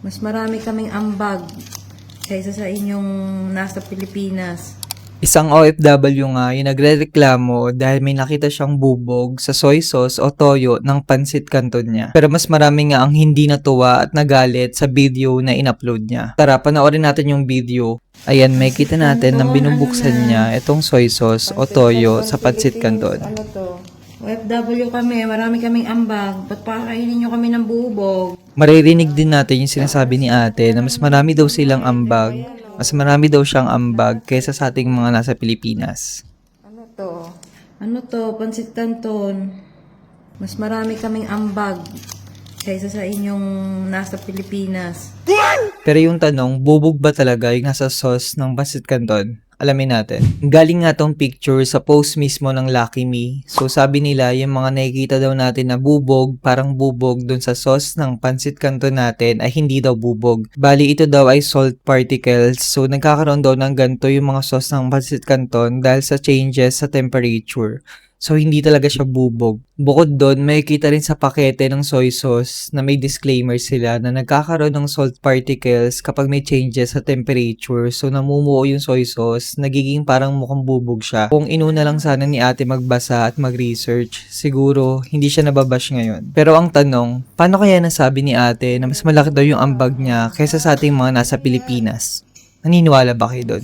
Mas marami kaming ambag kaysa sa inyong nasa Pilipinas. Isang OFW nga yung nagrereklamo dahil may nakita siyang bubog sa soy sauce o toyo ng pansit canton niya. Pero mas marami nga ang hindi natuwa at nagalit sa video na in-upload niya. Tara, panoorin natin yung video. Ayan, may kita natin nang binubuksan niya itong soy sauce o toyo sa pansit canton. Ano to? OFW kami, marami kaming ambag. Ba't pakakainin nyo kami ng bubog? Maririnig din natin yung sinasabi ni ate na mas marami daw silang ambag. Mas marami daw siyang ambag kaysa sa ating mga nasa Pilipinas. Ano to? Ano to? Pansit Canton. Mas marami kaming ambag kaysa sa inyong nasa Pilipinas. Pero yung tanong, bubog ba talaga yung nasa sauce ng pansit canton? Alamin natin. Galing nga tong picture sa post mismo ng Lucky Me. So sabi nila, yung mga nakikita daw natin na bubog, parang bubog dun sa sauce ng pansit canton natin ay hindi daw bubog. Bali ito daw ay salt particles. So nagkakaroon daw ng ganito yung mga sauce ng pansit canton dahil sa changes sa temperature. So, hindi talaga siya bubog. Bukod doon, may kita rin sa pakete ng soy sauce na may disclaimer sila na nagkakaroon ng salt particles kapag may changes sa temperature. So, namumuo yung soy sauce, nagiging parang mukhang bubog siya. Kung inuna lang sana ni ate magbasa at mag-research, siguro hindi siya nababash ngayon. Pero ang tanong, paano kaya nasabi ni ate na mas malaki daw yung ambag niya kaysa sa ating mga nasa Pilipinas? Naniniwala ba kayo doon?